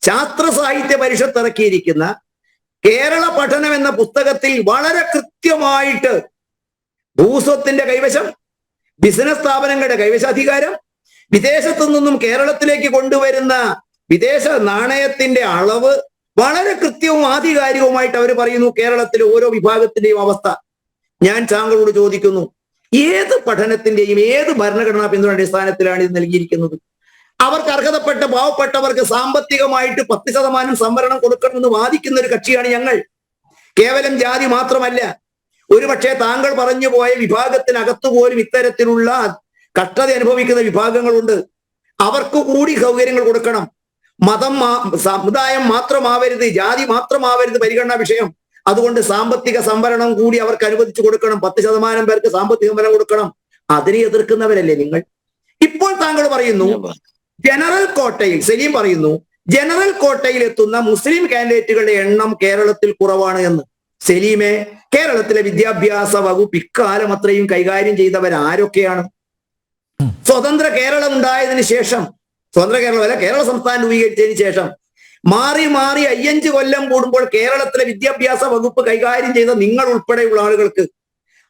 ശാസ്ത്ര സാഹിത്യ പരിഷത്ത് ഇറക്കിയിരിക്കുന്ന കേരള പഠനം എന്ന പുസ്തകത്തിൽ വളരെ കൃത്യമായിട്ട് ഭൂസ്വത്തിന്റെ കൈവശം, ബിസിനസ് സ്ഥാപനങ്ങളുടെ കൈവശാധികാരം, വിദേശത്തു നിന്നും കേരളത്തിലേക്ക് കൊണ്ടുവരുന്ന വിദേശ നാണയത്തിന്റെ അളവ് വളരെ കൃത്യവും ആധികാരികവുമായിട്ട് അവർ പറയുന്നു. കേരളത്തിലെ ഓരോ വിഭാഗത്തിന്റെയും അവസ്ഥ. ഞാൻ താങ്കളോട് ചോദിക്കുന്നു, ഏത് പഠനത്തിന്റെയും ഏത് ഭരണഘടനാ പിന്തുണ അടിസ്ഥാനത്തിലാണ് ഇത് നൽകിയിരിക്കുന്നത്? അവർക്ക് അർഹതപ്പെട്ട പാവപ്പെട്ടവർക്ക് സാമ്പത്തികമായിട്ട് 10% സംവരണം കൊടുക്കണമെന്ന് വാദിക്കുന്ന ഒരു കക്ഷിയാണ് ഞങ്ങൾ. കേവലം ജാതി മാത്രമല്ല, ഒരുപക്ഷെ താങ്കൾ പറഞ്ഞു പോയ വിഭാഗത്തിനകത്തു പോലും ഇത്തരത്തിലുള്ള കഷ്ടത അനുഭവിക്കുന്ന വിഭാഗങ്ങളുണ്ട്. അവർക്ക് കൂടി സൗകര്യങ്ങൾ കൊടുക്കണം. മതം സമുദായം മാത്രമാവരുത്, ജാതി മാത്രമാവരുത് പരിഗണനാ വിഷയം. അതുകൊണ്ട് സാമ്പത്തിക സംവരണം കൂടി അവർക്ക് അനുവദിച്ചു കൊടുക്കണം. 10% പേർക്ക് സാമ്പത്തിക സംവരണം കൊടുക്കണം. അതിനെ എതിർക്കുന്നവരല്ലേ നിങ്ങൾ? ഇപ്പോൾ താങ്കൾ പറയുന്നു ജനറൽ കോട്ടയിൽ, സലീം പറയുന്നു ജനറൽ കോട്ടയിൽ എത്തുന്ന മുസ്ലിം കാൻഡിഡേറ്റുകളുടെ എണ്ണം കേരളത്തിൽ കുറവാണ് എന്ന്. സലീമെ, കേരളത്തിലെ വിദ്യാഭ്യാസ വകുപ്പ് ഇക്കാലം അത്രയും കൈകാര്യം ചെയ്തവരാരൊക്കെയാണ്? സ്വതന്ത്ര കേരളം ഉണ്ടായതിനു ശേഷം, സ്വതന്ത്ര കേരളമല്ല, കേരള സംസ്ഥാനം രൂപീകരിച്ചതിന് ശേഷം മാറി മാറി 5 കൊല്ലം കൂടുമ്പോൾ കേരളത്തിലെ വിദ്യാഭ്യാസ വകുപ്പ് കൈകാര്യം ചെയ്ത നിങ്ങൾ ഉൾപ്പെടെയുള്ള ആളുകൾക്ക്,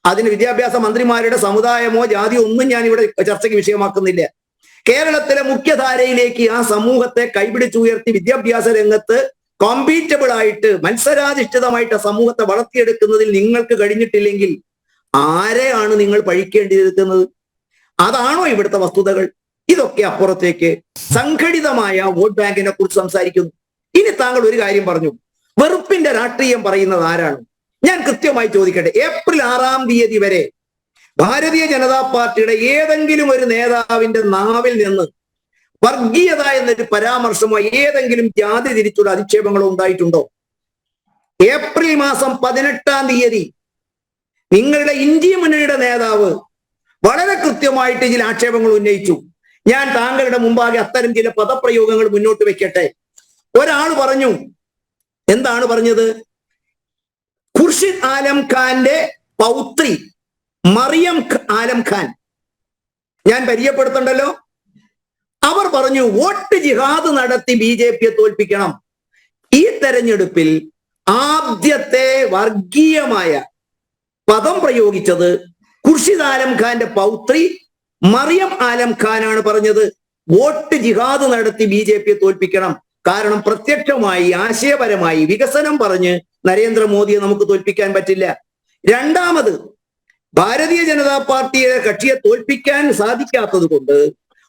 അതിന് വിദ്യാഭ്യാസ മന്ത്രിമാരുടെ സമുദായമോ ജാതിയോ ഒന്നും ഞാൻ ഇവിടെ ചർച്ചയ്ക്ക് വിഷയമാക്കുന്നില്ല. കേരളത്തിലെ മുഖ്യധാരയിലേക്ക് ആ സമൂഹത്തെ കൈപിടിച്ചുയർത്തി വിദ്യാഭ്യാസ രംഗത്ത് കോമ്പീറ്റബിൾ ആയിട്ട് മത്സരാധിഷ്ഠിതമായിട്ട് സമൂഹത്തെ വളർത്തിയെടുക്കുന്നതിൽ നിങ്ങൾക്ക് കഴിഞ്ഞിട്ടില്ലെങ്കിൽ ആരെയാണ് നിങ്ങൾ പഴിക്കേണ്ടിയിരിക്കുന്നത്? അതാണോ ഇവിടുത്തെ വസ്തുതകൾ? ഇതൊക്കെ അപ്പുറത്തേക്ക് സംഘടിതമായ വോട്ട് ബാങ്കിനെ കുറിച്ച് സംസാരിക്കുന്നു. ഇനി താങ്കൾ ഒരു കാര്യം പറഞ്ഞു, വെറുപ്പിന്റെ രാഷ്ട്രീയം പറയുന്നത് ആരാണ്? ഞാൻ കൃത്യമായി ചോദിക്കട്ടെ, ഏപ്രിൽ 6-ാം തീയതി വരെ ഭാരതീയ ജനതാ പാർട്ടിയുടെ ഏതെങ്കിലും ഒരു നേതാവിന്റെ നാവിൽ നിന്ന് വർഗീയത എന്നൊരു പരാമർശമോ ഏതെങ്കിലും ജാതി തിരിച്ചുള്ള അധിക്ഷേപങ്ങളോ ഉണ്ടായിട്ടുണ്ടോ? ഏപ്രിൽ മാസം 18-ാം തീയതി നിങ്ങളുടെ ഇന്ത്യ മുന്നണിയുടെ നേതാവ് വളരെ കൃത്യമായിട്ട് ചില ആക്ഷേപങ്ങൾ ഉന്നയിച്ചു. ഞാൻ താങ്കളുടെ മുമ്പാകെ അത്തരം ചില പദപ്രയോഗങ്ങൾ മുന്നോട്ട് വെക്കട്ടെ. ഒരാൾ പറഞ്ഞു, എന്താണ് പറഞ്ഞത്? ഖുർഷിദ് ആലം ഖാന്റെ പൗത്രി മറിയം ആലം ഖാൻ ഞാൻ പരിചയപ്പെടുത്തണ്ടല്ലോ. അവർ പറഞ്ഞു വോട്ട് ജിഹാദ് നടത്തി BJPയെ തോൽപ്പിക്കണം. ഈ തെരഞ്ഞെടുപ്പിൽ ആദ്യത്തെ വർഗീയമായ പദം പ്രയോഗിച്ചത് ഖുർഷിദ് ആലം ഖാന്റെ പൗത്രി മറിയം ആലം ഖാനാണ് പറഞ്ഞത് വോട്ട് ജിഹാദ് നടത്തി BJPയെ തോൽപ്പിക്കണം. കാരണം പ്രത്യക്ഷമായി ആശയപരമായി വികസനം പറഞ്ഞ് നരേന്ദ്രമോദിയെ നമുക്ക് തോൽപ്പിക്കാൻ പറ്റില്ല. രണ്ടാമത്, ഭാരതീയ ജനതാ പാർട്ടിയെ കക്ഷിയെ തോൽപ്പിക്കാൻ സാധിക്കാത്തത് കൊണ്ട്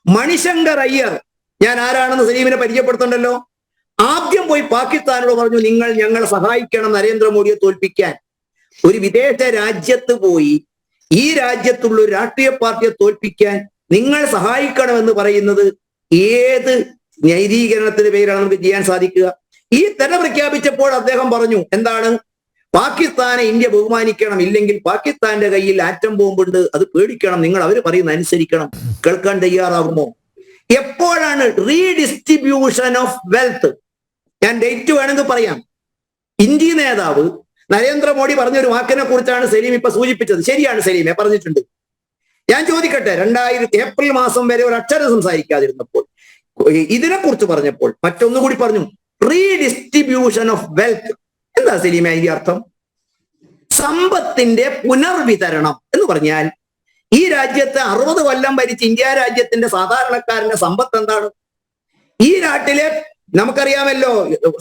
മണിശങ്കർ അയ്യർ, ഞാൻ ആരാണെന്ന് സലീമിനെ പരിചയപ്പെടുത്തണ്ടല്ലോ, ആദ്യം പോയി പാകിസ്ഥാനോട് പറഞ്ഞു നിങ്ങൾ ഞങ്ങളെ സഹായിക്കണം നരേന്ദ്രമോദിയെ തോൽപ്പിക്കാൻ. ഒരു വിദേശ രാജ്യത്ത് പോയി ഈ രാജ്യത്തുള്ള ഒരു രാഷ്ട്രീയ പാർട്ടിയെ തോൽപ്പിക്കാൻ നിങ്ങൾ സഹായിക്കണമെന്ന് പറയുന്നത് ഏത് ന്യായീകരണത്തിന്റെ പേരിലാണ് നമുക്ക് ചെയ്യാൻ സാധിക്കുക? ഈ തന്നെ പ്രഖ്യാപിച്ചപ്പോൾ അദ്ദേഹം പറഞ്ഞു, എന്താണ്? പാകിസ്ഥാനെ ഇന്ത്യ ബഹുമാനിക്കണം, ഇല്ലെങ്കിൽ പാകിസ്ഥാന്റെ കയ്യിൽ ആറ്റം ബോംബുണ്ട്, അത് പേടിക്കണം, നിങ്ങൾ അവർ പറയുന്ന അനുസരിക്കണം. കേൾക്കാൻ തയ്യാറാകുമോ? എപ്പോഴാണ് റീഡിസ്ട്രിബ്യൂഷൻ ഓഫ് വെൽത്ത്? ഞാൻ ഡേറ്റ് വേണമെങ്കിൽ പറയാം. ഇന്ത്യ നേതാവ് നരേന്ദ്രമോദി പറഞ്ഞൊരു വാക്കിനെ കുറിച്ചാണ് സലീം ഇപ്പൊ സൂചിപ്പിച്ചത്. ശരിയാണ് സലീമെ, പറഞ്ഞിട്ടുണ്ട്. ഞാൻ ചോദിക്കട്ടെ, 2000 ഏപ്രിൽ മാസം വരെ ഒരു അക്ഷരം സംസാരിക്കാതിരുന്നപ്പോൾ ഇതിനെക്കുറിച്ച് പറഞ്ഞപ്പോൾ മറ്റൊന്നുകൂടി പറഞ്ഞു, റീഡിസ്ട്രിബ്യൂഷൻ ഓഫ് വെൽത്ത്. എന്താ സലീമ ഇതിന്റെ അർത്ഥം? സമ്പത്തിന്റെ പുനർവിതരണം എന്ന് പറഞ്ഞാൽ ഈ രാജ്യത്തെ 60 കൊല്ലം ഭരിച്ച് ഇന്ത്യ രാജ്യത്തിന്റെ സാധാരണക്കാരന്റെ സമ്പത്ത് എന്താണ്? ഈ നാട്ടിലെ നമുക്കറിയാമല്ലോ,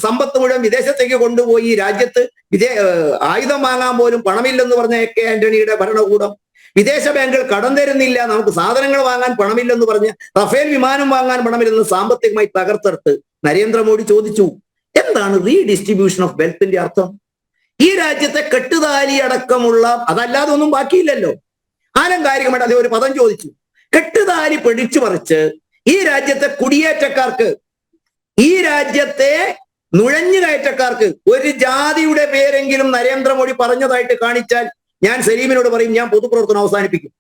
സമ്പത്ത് മുഴുവൻ വിദേശത്തേക്ക് കൊണ്ടുപോയി രാജ്യത്ത് ആയുധം വാങ്ങാൻ പോലും പണമില്ലെന്ന് പറഞ്ഞ AK ആന്റണിയുടെ ഭരണകൂടം, വിദേശ ബാങ്കുകൾ കടം തരുന്നില്ല, നമുക്ക് സാധനങ്ങൾ വാങ്ങാൻ പണമില്ലെന്ന് പറഞ്ഞ് റഫേൽ വിമാനം വാങ്ങാൻ പണമില്ലെന്ന് സാമ്പത്തികമായി തകർത്തെടുത്ത് നരേന്ദ്രമോദി ചോദിച്ചു, എന്താണ് റീഡിസ്ട്രിബ്യൂഷൻ ഓഫ് വെൽത്തിന്റെ അർത്ഥം? ഈ രാജ്യത്തെ കെട്ടുതാലി അടക്കമുള്ള, അതല്ലാതെ ഒന്നും ബാക്കിയില്ലല്ലോ. ആലങ്കാരികമായിട്ട് അതേ ഒരു പദം ചോദിച്ചു. കെട്ടുതാലി പിടിച്ചു പറിച്ച് ഈ രാജ്യത്തെ കുടിയേറ്റക്കാർക്ക്, ഈ രാജ്യത്തെ നുഴഞ്ഞുകയറ്റക്കാർക്ക് ഒരു ജാതിയുടെ പേരെങ്കിലും നരേന്ദ്രമോദി പറഞ്ഞതായിട്ട് കാണിച്ചാൽ ഞാൻ സലീമിനോട് പറയും, ഞാൻ പൊതുപ്രവർത്തനം അവസാനിപ്പിക്കും.